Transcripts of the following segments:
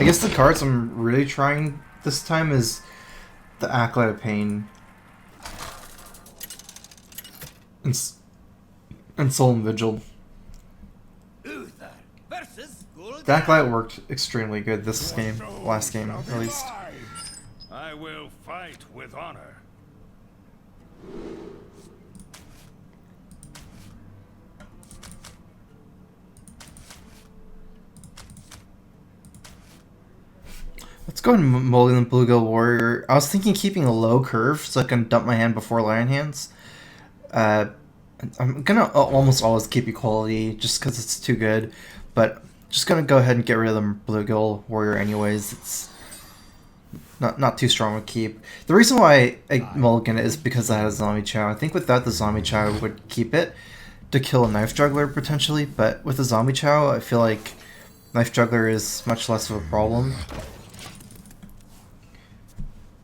I guess the cards I'm really trying this time is the Acolyte of Pain and Solemn Vigil. The Acolyte worked extremely good this game, last game at least. I will fight with honor. Let's go ahead and Mrglglglgl Warrior. I was thinking keeping a low curve so I can dump my hand before Lion Hands. I'm gonna almost always keep Equality just because it's too good, but just gonna go ahead and get rid of the Mrglglglgl Warrior anyways. It's not too strong to keep. The reason why I mulligan it is because I had a Zombie Chow. I think without the Zombie Chow I would keep it to kill a Knife Juggler potentially, but with the Zombie Chow I feel like Knife Juggler is much less of a problem.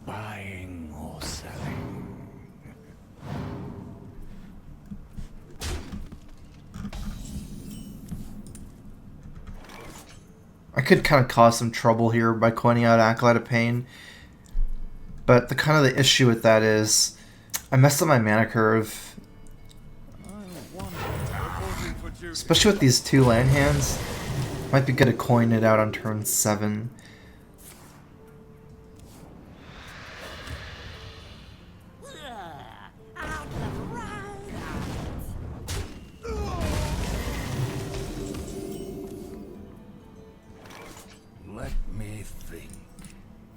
Buying or selling. I could kind of cause some trouble here by coining out Acolyte of Pain, but the issue with that is I messed up my mana curve, especially with these two land hands. Might be good to coin it out on turn 7.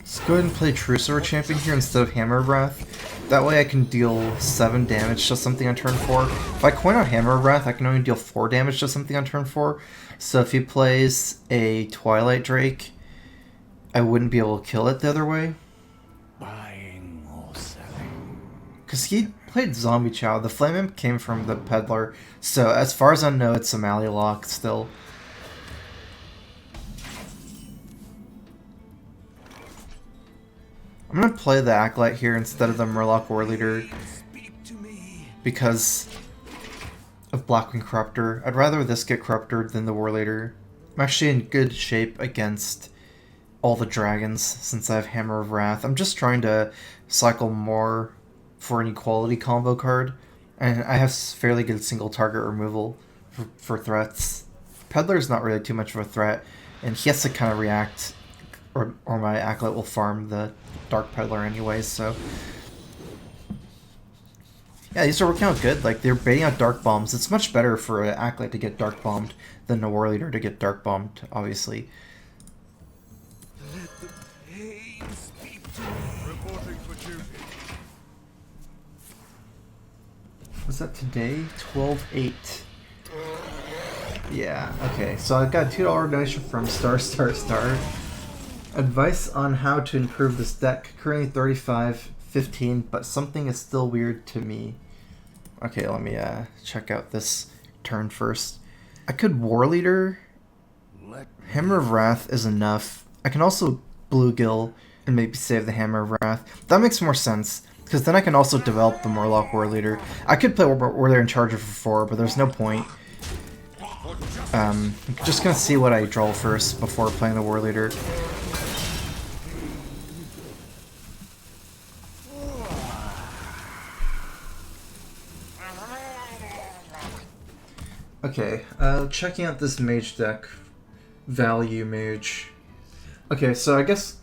Let's go ahead and play True Sword Champion here instead of Hammer of Wrath. That way I can deal 7 damage to something on turn 4. If I coin out Hammer of Wrath, I can only deal 4 damage to something on turn 4. So if he plays a Twilight Drake, I wouldn't be able to kill it the other way. Buying or selling. Because he played Zombie Chow. The Flame Imp came from the Peddler. So as far as I know, it's a Mallelock still. I'm going to play the Acolyte here instead of the Murloc Warleader because of Blackwing Corruptor. I'd rather this get Corrupted than the Warleader. I'm actually in good shape against all the dragons since I have Hammer of Wrath. I'm just trying to cycle more for an Equality combo card, and I have fairly good single target removal for threats. Peddler's not really too much of a threat, and he has to kind of react, or my Acolyte will farm the Dark Peddler anyways, so... Yeah, these are working out good. Like, they're baiting out Dark Bombs. It's much better for an Acolyte to get Dark Bombed than a Warleader to get Dark Bombed, obviously. Let the pain speak to me. Reporting for duty. Was that today? 12/8. Yeah, okay. So I got a $2 donation from Star. Advice on how to improve this deck. Currently 35/15, but something is still weird to me. Okay, let me check out this turn first. I could Warleader. Hammer of Wrath is enough. I can also Bluegill and maybe save the Hammer of Wrath. That makes more sense, because then I can also develop the Murloc Warleader. I could play Warleader in Charger for 4, but there's no point. I'm just gonna see what I draw first before playing the Warleader. Okay, checking out this mage deck. Value mage. Okay, so I guess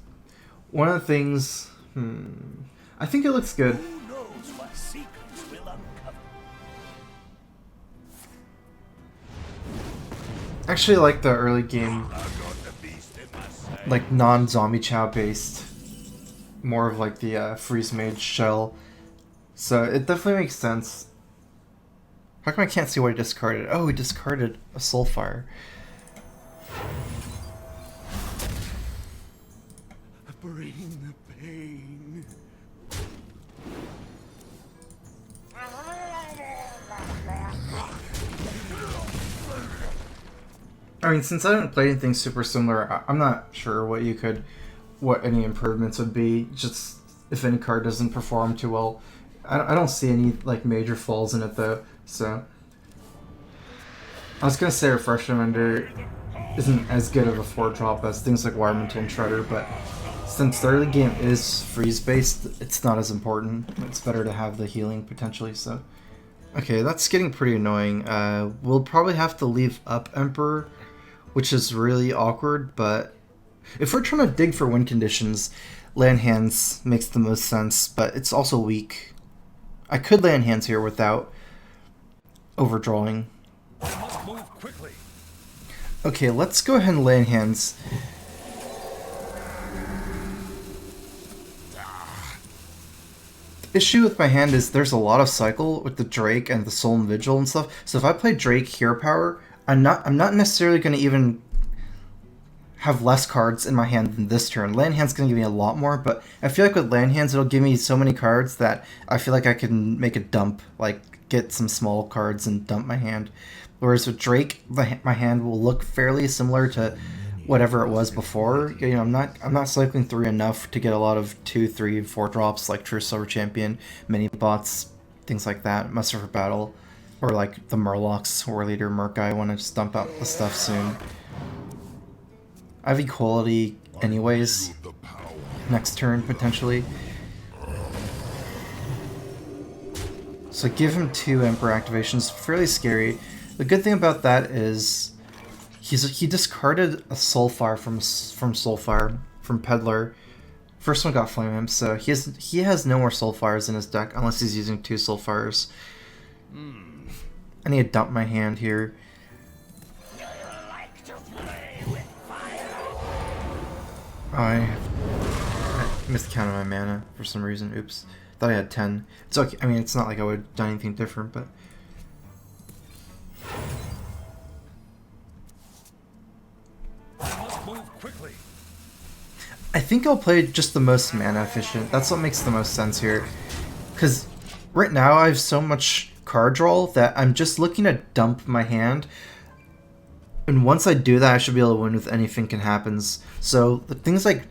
one of the things... I think it looks good. Who knows what secrets will uncover? Actually, I like the early game, like non-Zombie Chow based, more of like the Freeze Mage shell. So it definitely makes sense. How come I can't see what he discarded? Oh, he discarded a Soulfire. Bring the pain. I mean, since I haven't played anything super similar, I'm not sure what any improvements would be. Just if any card doesn't perform too well, I don't see any like major flaws in it though. So I was gonna say Refresh Reminder isn't as good of a 4-drop as things like Wiremantle and Shredder, but since the early game is freeze-based, it's not as important. It's better to have the healing, potentially, so... Okay, that's getting pretty annoying. We'll probably have to leave up Emperor, which is really awkward, but... If we're trying to dig for win conditions, land hands makes the most sense, but it's also weak. I could land hands here without overdrawing. Move quickly. Okay, let's go ahead and land hands. The issue with my hand is there's a lot of cycle with the Drake and the Soul and Vigil and stuff. So if I play Drake Hero Power, I'm not necessarily going to even have less cards in my hand than this turn. Land hand's going to give me a lot more, but I feel like with land hands it'll give me so many cards that I feel like I can make a dump, like get some small cards and dump my hand. Whereas with Drake, my hand will look fairly similar to whatever it was before. You know, I'm not cycling 3 enough to get a lot of 2, 3, 4 drops like True Silver Champion, mini bots, things like that, Muster for Battle, or like the Murlocs, War Leader, Merc guy. I want to just dump out the stuff soon. I have equality anyways, next turn potentially. So give him 2 Emperor activations, fairly scary. The good thing about that is he discarded a Soulfire from Soulfire, from Peddler. First one got Flame Imp, so he has no more Soulfires in his deck unless he's using 2 Soulfires. I need to dump my hand here. Oh, I miscounted my mana for some reason. Oops. Thought I had 10. It's okay. I mean, it's not like I would have done anything different, but... Move quickly. I think I'll play just the most mana efficient. That's what makes the most sense here. Because right now I have so much card draw that I'm just looking to dump my hand. And once I do that, I should be able to win with anything can happens. So the things like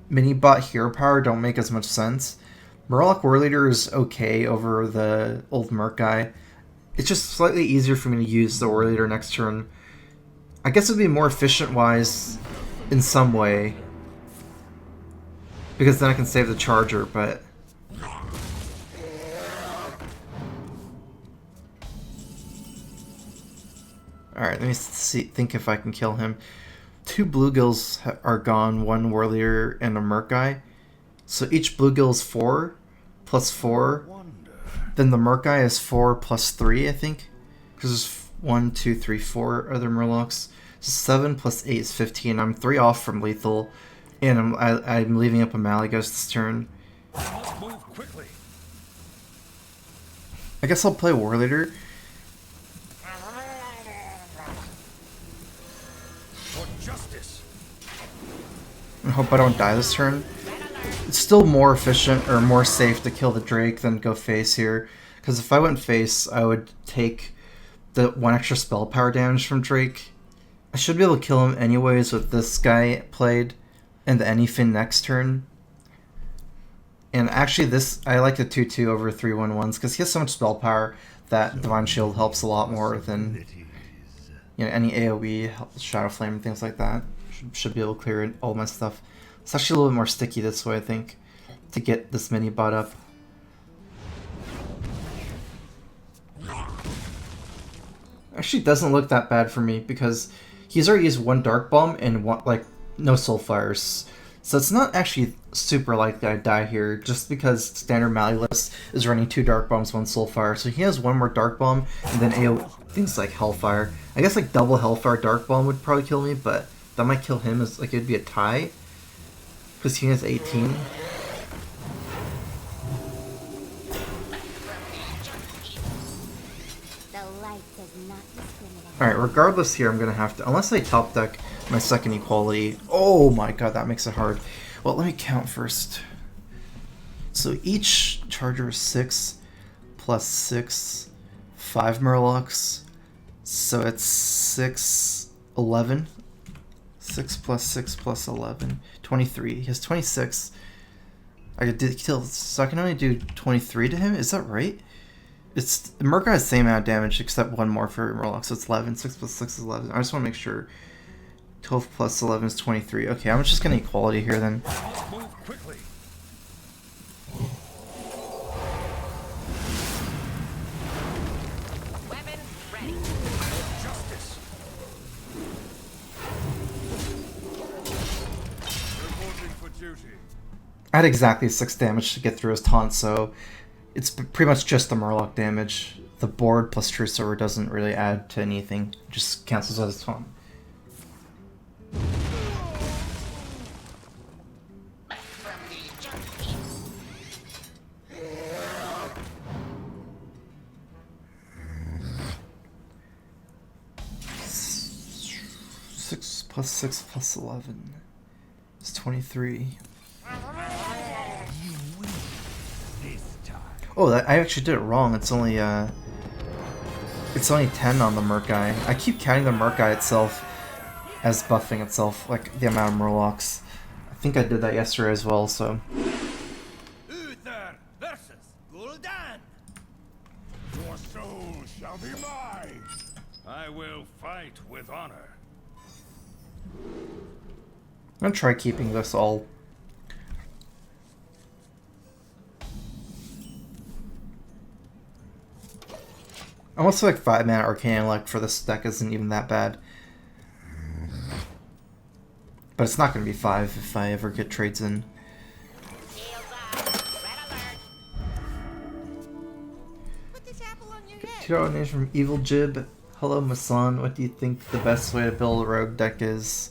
mini bot hero power don't make as much sense. Murloc War Leader is okay over the old Merc guy. It's just slightly easier for me to use the War Leader next turn. I guess it would be more efficient wise in some way, because then I can save the charger, but... Alright, let me think if I can kill him. 2 bluegills are gone, 1 war leader and a merc guy. So each bluegill is 4 plus 4. Then the merc guy is 4 plus 3, I think. Because there's 1, 2, 3, 4 other murlocs. So 7 plus 8 is 15. I'm 3 off from lethal. And I'm leaving up a Malygos this turn. Move quickly. I guess I'll play war leader. I hope I don't die this turn. It's still more efficient or more safe to kill the Drake than go face here. Because if I went face, I would take the 1 extra spell power damage from Drake. I should be able to kill him anyways with this guy played and the Anyfin next turn. And actually I like the 2-2 over 3-1-1s because he has so much spell power that Divine Shield helps a lot more than any AoE, Shadow Flame, and things like that. Should be able to clear all my stuff. It's actually a little bit more sticky this way, I think, to get this mini bot up. Actually doesn't look that bad for me because he's already used 1 Dark Bomb and no Soulfires. So it's not actually super likely I die here just because standard Malygos is running 2 Dark Bombs, 1 Soulfire. So he has 1 more Dark Bomb and then things like Hellfire. I guess like double Hellfire Dark Bomb would probably kill me, but that might kill him as like it'd be a tie. Because he has 18. Alright, regardless here, I'm going to have to... Unless I top deck my second equality... Oh my god, that makes it hard. Well, let me count first. So each charger is 6 plus 6, 5 Murlocs. So it's 6, 11. 6 plus 6 plus 11. 23. He has 26. I could kill... So I can only do 23 to him? Is that right? It's Merc has the same amount of damage except 1 more for Murloc, so it's 11. 6 plus 6 is 11. I just want to make sure. 12 plus 11 is 23. Okay, I'm just gonna equality here then. Move quickly. Weapon ready. Justice. Reporting for duty. I had exactly 6 damage to get through his taunt, so it's pretty much just the Murloc damage. The board plus True Silver doesn't really add to anything. It just cancels out his taunt. Six plus 6 plus 11 is 23. Oh, I actually did it wrong. It's only 10 on the Merc guy. I keep counting the Merc guy itself as buffing itself, like the amount of Murlocs. I think I did that yesterday as well, so. Uther versus Gul'dan. Your soul shall be mine. I will fight with honor. I'm gonna try keeping this all. I almost feel like 5-mana Arcane Elect for this deck isn't even that bad. But it's not going to be 5 if I ever get trades in. Shields up. Red alert. Put this apple on your head. Two names from Evil Jib. Hello, Masan. What do you think the best way to build a rogue deck is?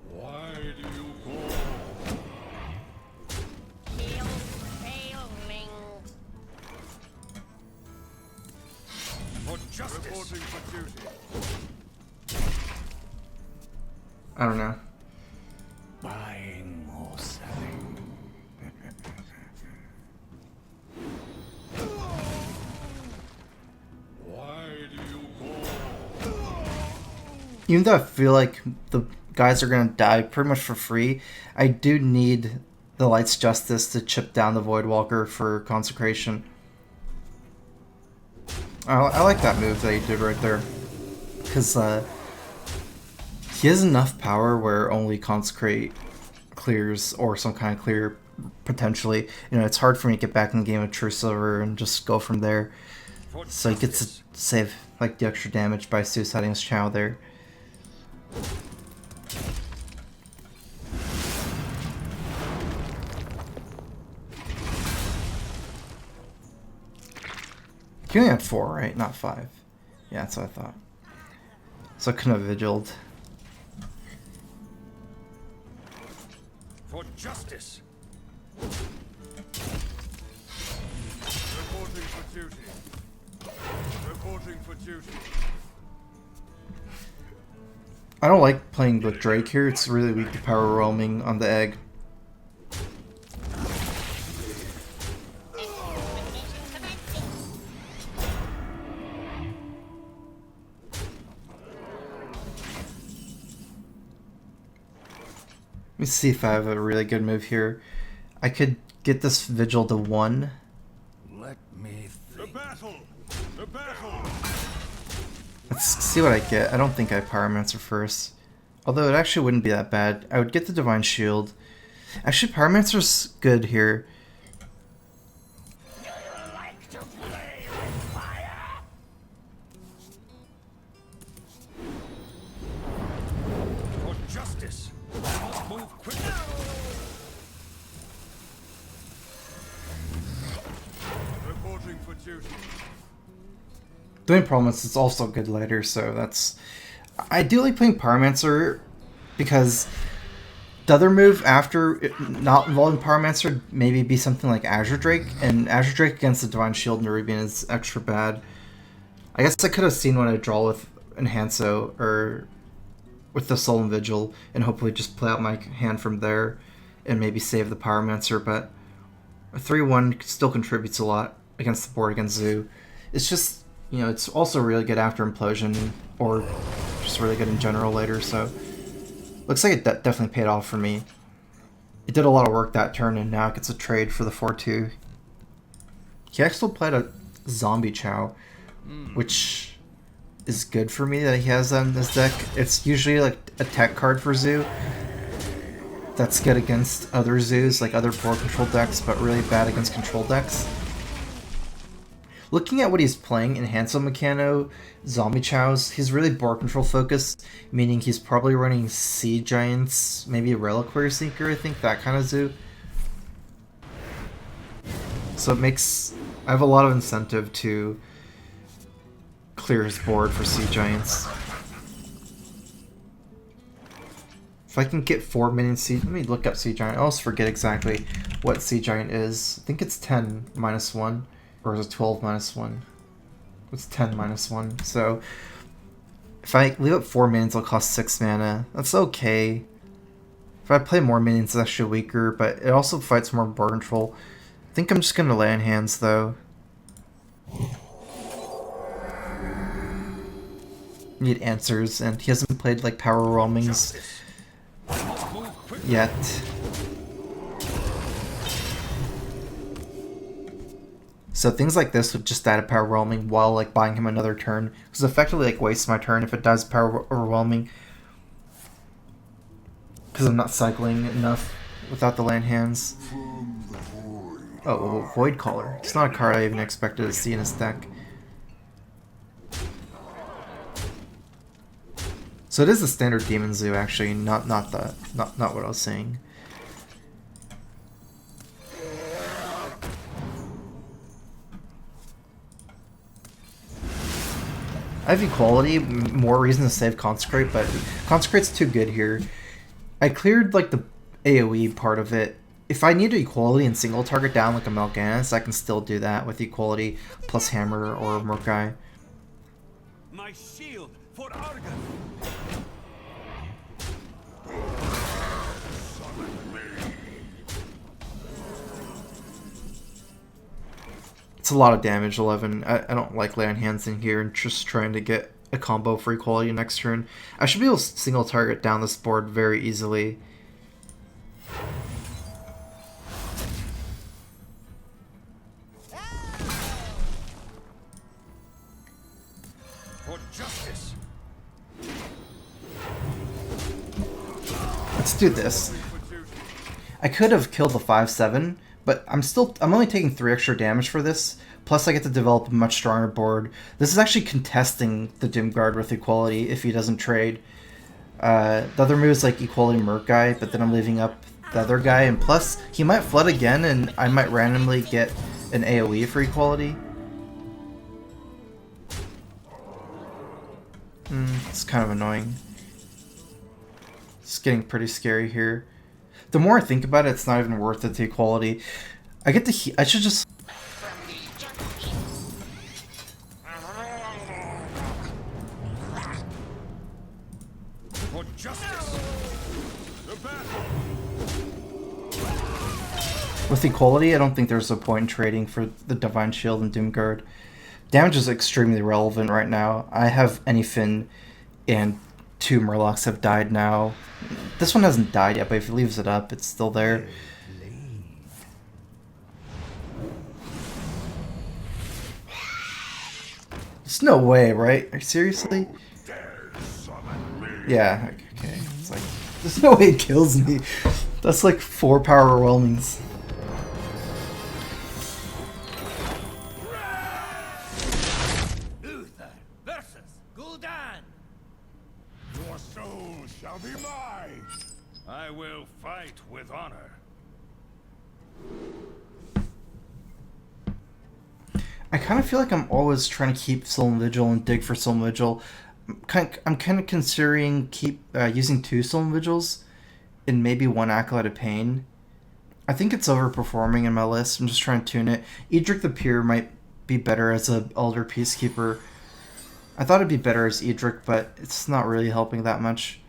Why do you go? Shields failing. For justice. Reporting for duty. I don't know. Buying or selling. Why do you go? Even though I feel like the guys are going to die pretty much for free, I do need the Light's Justice to chip down the Voidwalker for Consecration. I like that move that he did right there. Because he has enough power where only Consecrate clears, or some kind of clear, potentially. You know, it's hard for me to get back in the game with True Silver and just go from there. So he gets to save like the extra damage by suiciding his Chow there. He only had 4, right? Not 5. Yeah, that's what I thought. So I couldn't have vigiled. For justice. Reporting for duty. Reporting for duty. I don't like playing with Drake here. It's really weak to power roaming on the egg. Let me see if I have a really good move here. I could get this Vigil to 1. Let me think. The battle! The battle! Let's see what I get. I don't think I Pyromancer first. Although it actually wouldn't be that bad. I would get the Divine Shield. Actually, Pyromancer's good here. Like to play with fire? For justice. Move quickly. Reporting for duty. The main problem is it's also good later, so that's... I do like playing Pyromancer because the other move after not involving Pyromancer maybe be something like Azure Drake, and Azure Drake against the Divine Shield and Nerubian is extra bad. I guess I could have seen what I draw with Enhanso or with the Solemn Vigil and hopefully just play out my hand from there and maybe save the Pyromancer, but a 3-1 still contributes a lot against the board against Zoo. It's just, you know, it's also really good after Implosion or just really good in general later, so looks like it definitely paid off for me. It did a lot of work that turn, and now it gets a trade for the 4-2. He actually played a Zombie Chow, which is good for me that he has on this deck. It's usually like a tech card for Zoo. That's good against other Zoos, like other board control decks, but really bad against control decks. Looking at what he's playing in Hansel Mechano, Zombie Chows, he's really board control focused, meaning he's probably running Sea Giants, maybe a Reliquary Seeker, I think, that kind of Zoo. So it makes... I have a lot of incentive to clear his board for Sea Giants. If I can get 4 minion Sea... Let me look up Sea Giant. I always forget exactly what Sea Giant is. I think it's 10 minus 1. Or is it 12 minus 1? It's 10 minus 1. So if I leave up 4 minions, it'll cost 6 mana. That's okay. If I play more minions, it's actually weaker, but it also fights more board control. I think I'm just going to land hands, though. Need answers, and he hasn't played like power roamings yet. So things like this would just die to power overwhelming while like buying him another turn, because effectively like wastes my turn if it does power overwhelming, because I'm not cycling enough without the land hands. Oh, well, Void Caller. It's not a card I even expected to see in his deck. So it is a standard Demon Zoo, actually, not what I was saying. I have Equality, more reason to save Consecrate, but Consecrate's too good here. I cleared like the AoE part of it. If I need Equality and single target down like a Mal'Ganis, I can still do that with Equality plus Hammer or Murkai. My shield for Argon. It's a lot of damage, 11. I don't like land hands in here and just trying to get a combo for Equality next turn. I should be able to single target down this board very easily. For justice. Let's do this. I could have killed the 5/7, but I'm only taking 3 extra damage for this. Plus I get to develop a much stronger board. This is actually contesting the Doomguard with Equality if he doesn't trade. The other move is like Equality Murkai, but then I'm leaving up the other guy, and plus he might flood again and I might randomly get an AoE for Equality. It's kind of annoying. It's getting pretty scary here. The more I think about it, it's not even worth it to Equality. I get to I should just... For justice. The battle. With Equality, I don't think there's a point in trading for the Divine Shield and Doomguard. Damage is extremely relevant right now. I have Anyfin and 2 Murlocs have died now. This one hasn't died yet, but if he leaves it up, it's still there. There's no way, right? Seriously? Yeah, okay. It's like, there's no way it kills me. That's like 4 power overwhelmings. Uther versus Gul'dan. Your soul shall be mine. I will fight with honor. I kind of feel like I'm always trying to keep Solemn Vigil and dig for Solemn Vigil. I'm kind of considering using 2 Solemn Vigils and maybe 1 Acolyte of Pain. I think it's overperforming in my list. I'm just trying to tune it. Edric the Peer might be better as an Elder Peacekeeper. I thought it'd be better as Edric, but it's not really helping that much.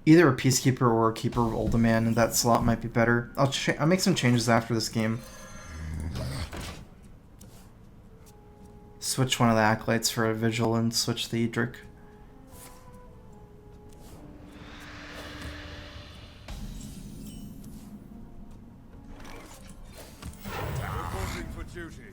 Either a Peacekeeper or a Keeper of Uldaman in that slot might be better. I'll make some changes after this game. Switch one of the Acolytes for a Vigil and switch the Edric. Reporting for duty.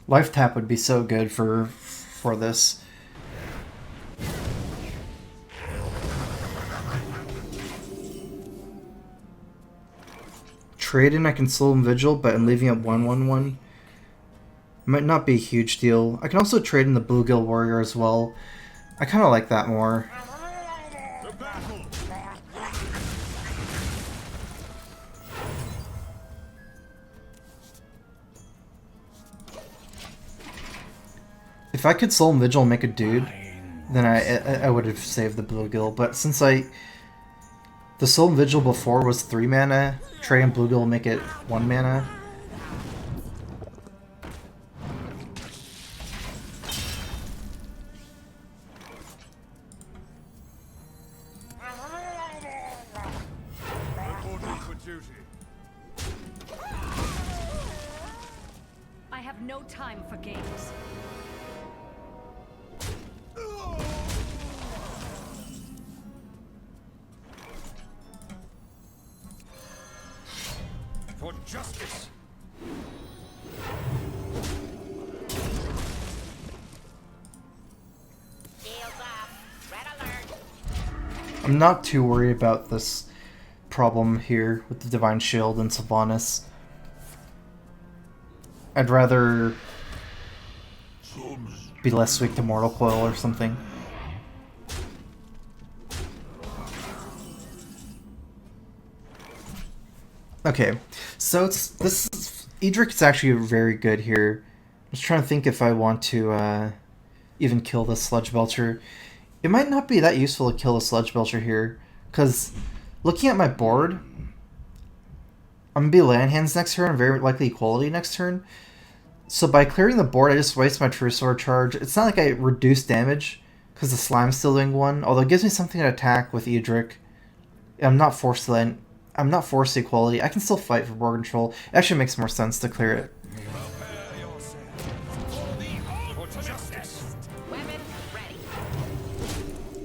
Life tap would be so good for this. Trading, I can Soul and Vigil, but I'm leaving at 1/1/1. Might not be a huge deal. I can also trade in the Bluegill Warrior as well. I kind of like that more. If I could Soul and Vigil and make a dude, then I would have saved the Bluegill. But since the Soul and Vigil before was 3 mana, trading Bluegill will make it 1 mana. I have no time for games. For justice. Shields up. Red alert. I'm not too worried about this problem here with the Divine Shield and Sylvanas. I'd rather be less weak to Mortal Coil or something. Okay, so Edric is actually very good here. I'm just trying to think if I want to even kill the Sludge Belcher. It might not be that useful to kill the Sludge Belcher here, because looking at my board, I'm going to be land hands next turn and very likely equality next turn. So by clearing the board, I just waste my True Sword charge. It's not like I reduce damage, because the Slime's still doing 1, although it gives me something to attack with Edric. I'm not forced to equality. I can still fight for board control. It actually makes more sense to clear it.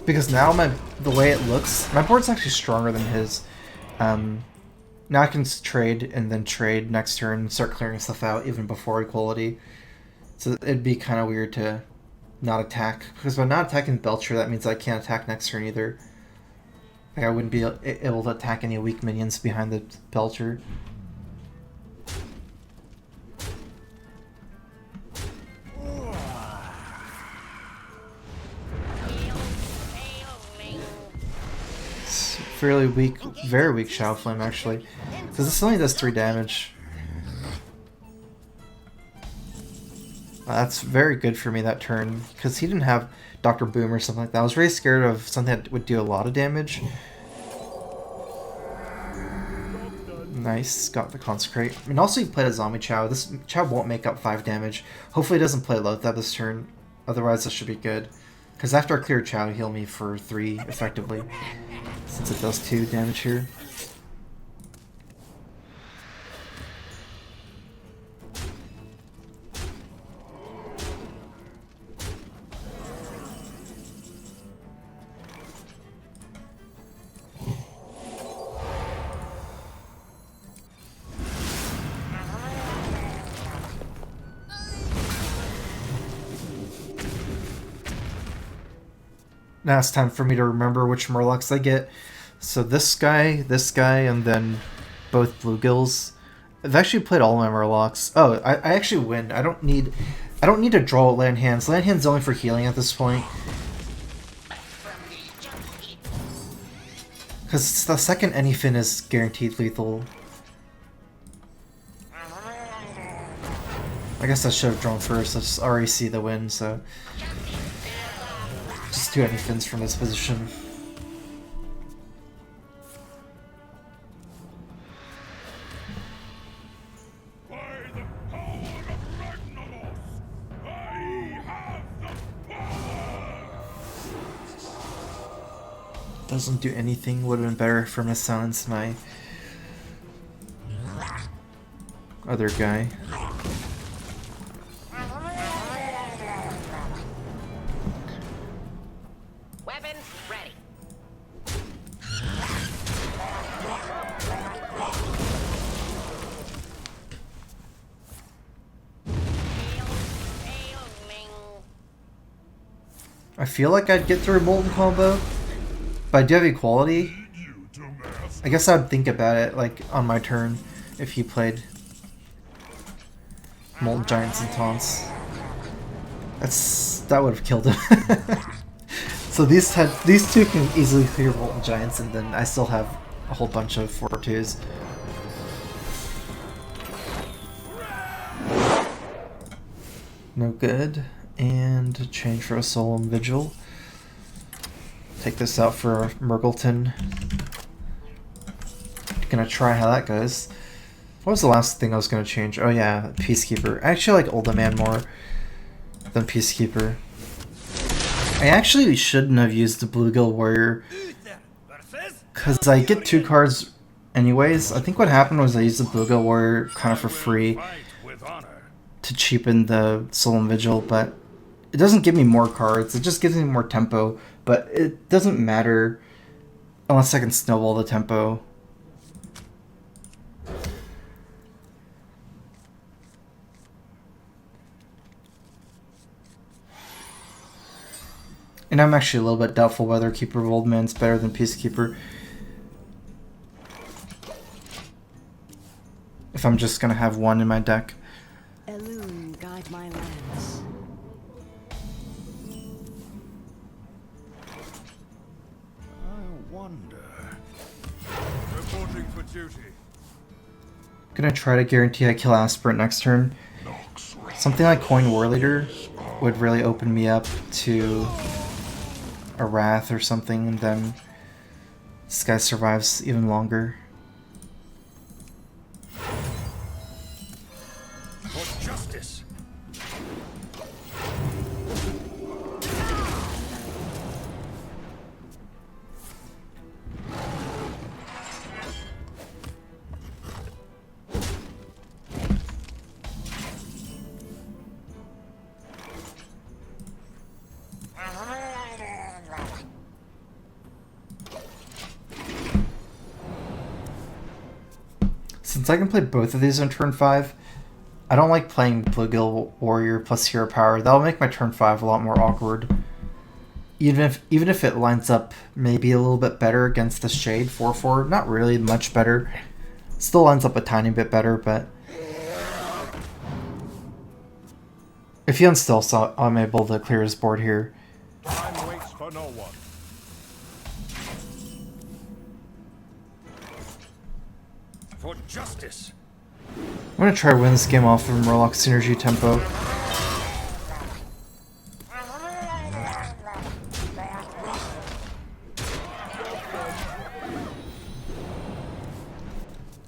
Because now the way it looks, my board's actually stronger than his. Now I can trade and then trade next turn and start clearing stuff out even before equality. So it'd be kind of weird to not attack. Because by not attacking Belcher, that means I can't attack next turn either. Like I wouldn't be able to attack any weak minions behind the Belcher. It's fairly weak, very weak Shadow Flame actually. Because this only does 3 damage. That's very good for me that turn, because he didn't have Dr. Boom or something like that. I was really scared of something that would do a lot of damage. Nice, got the Consecrate. And also he played a Zombie Chow. This Chow won't make up 5 damage. Hopefully he doesn't play Loatheb this turn, otherwise this should be good. Because after I clear Chow, heal me for 3 effectively, since it does 2 damage here. Now it's time for me to remember which Murlocs I get. So this guy, and then both Bluegills. I've actually played all my Murlocs. Oh, I actually win. I don't need to draw land hands. Land hands only for healing at this point. Because the second Anyfin is guaranteed lethal. I guess I should have drawn first. I just already see the win, so just 2 Anyfins from this position. By the power of Ragnaros, I have the power! Doesn't do anything. Would have been better for me to silence my other guy. Weapons ready. Shields I feel like I'd get through a Molten combo, but I do have equality. I guess I'd think about it like on my turn if he played Molten Giants and Taunts. That would have killed him. So these two can easily clear Molten Giants, and then I still have a whole bunch of 4/2s. No good. And change for a Solemn Vigil. Take this out for Mrglglglgl. Gonna try how that goes. What was the last thing I was gonna change? Oh yeah, Peacekeeper. I actually like Ultiman more than Peacekeeper. I actually shouldn't have used the Bluegill Warrior because I get 2 cards anyways. I think what happened was I used the Bluegill Warrior kind of for free to cheapen the Solemn Vigil, but it doesn't give me more cards. It just gives me more tempo, but it doesn't matter unless I can snowball the tempo. And I'm actually a little bit doubtful whether Keeper of Old Man's better than Peacekeeper. If I'm just gonna have one in my deck. Elune, guide my lands. I wonder. Reporting for duty. Gonna try to guarantee I kill Aspirant next turn. Something like Coin War Leader would really open me up to a Wrath or something, and then this guy survives even longer. For justice. Since I can play both of these on turn 5, I don't like playing Bluegill Warrior plus Hero Power. That'll make my turn 5 a lot more awkward. Even if it lines up maybe a little bit better against the Shade 4/4, not really much better. Still lines up a tiny bit better, but if he unstills, I'm able to clear his board here. Time waits for no one. For justice. I'm gonna try to win this game off of Murloc Synergy Tempo.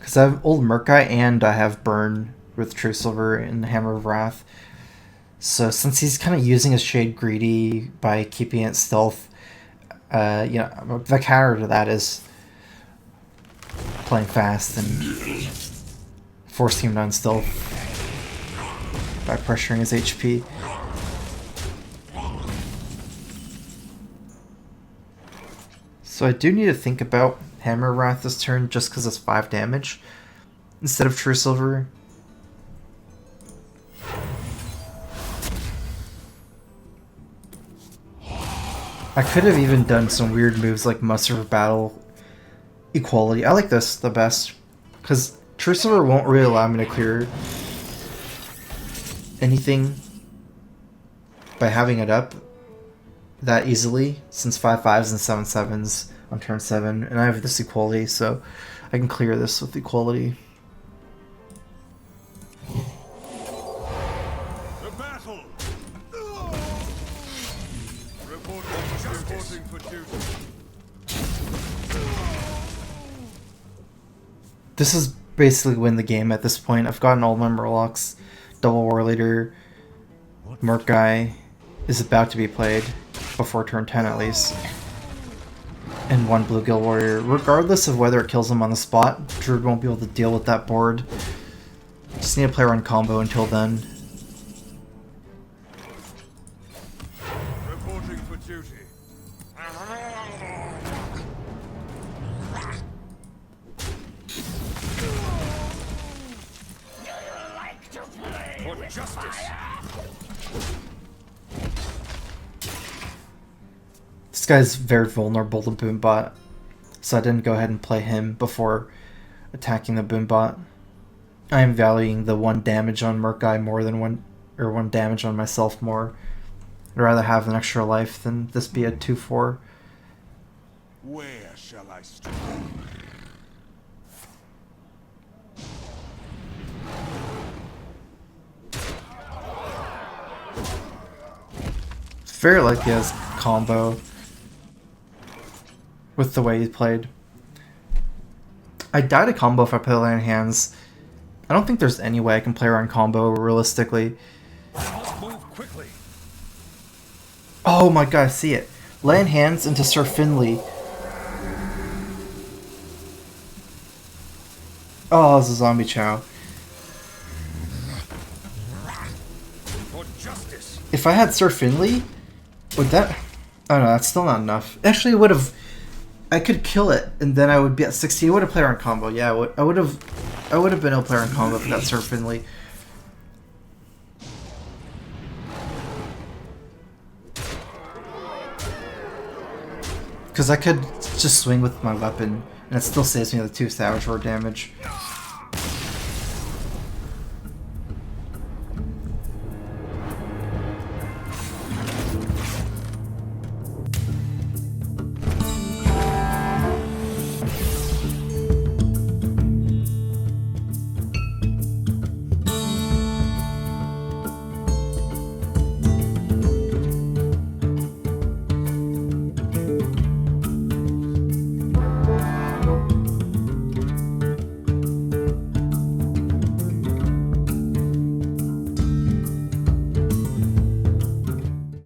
Because I have old Murkai and I have Burn with True Silver and Hammer of Wrath. So since he's kind of using his Shade greedy by keeping it stealth, you know, the counter to that is playing fast and forcing him to unstealth by pressuring his HP. So I do need to think about Hammer of Wrath this turn just because it's 5 damage instead of True Silver. I could have even done some weird moves like Muster of Battle Equality. I like this the best because True Silver won't really allow me to clear anything by having it up that easily, since 5/5s and 7/7s on turn 7, and I have this equality, so I can clear this with equality. The battle. Reporting for duty. This is basically win the game at this point. I've gotten all my Murlocs. Double War Leader, Merc Guy is about to be played before turn 10 at least. And 1 Bluegill Warrior. Regardless of whether it kills him on the spot, Druid won't be able to deal with that board. Just need to play around combo until then. Reporting for duty. For justice. This guy's very vulnerable to Boombot, so I didn't go ahead and play him before attacking the Boombot. I am valuing the 1 damage on Merc guy more than 1 damage on myself more. I'd rather have an extra life than this be a 2/4. Where shall I strike? It's very likely he has combo with the way he played. I die to combo if I play land hands. I don't think there's any way I can play around combo realistically. Move quickly. Oh my god, I see it. Land hands into Sir Finley. Oh, it's a zombie chow. For justice. If I had Sir Finley, would that... Oh no, that's still not enough. Actually, it would have... I could kill it, and then I would be at 60. I would have played around combo. Yeah, I would have been able to play around combo if I got Sir Finley. Because I could just swing with my weapon, and it still saves me the 2 Savage Roar damage.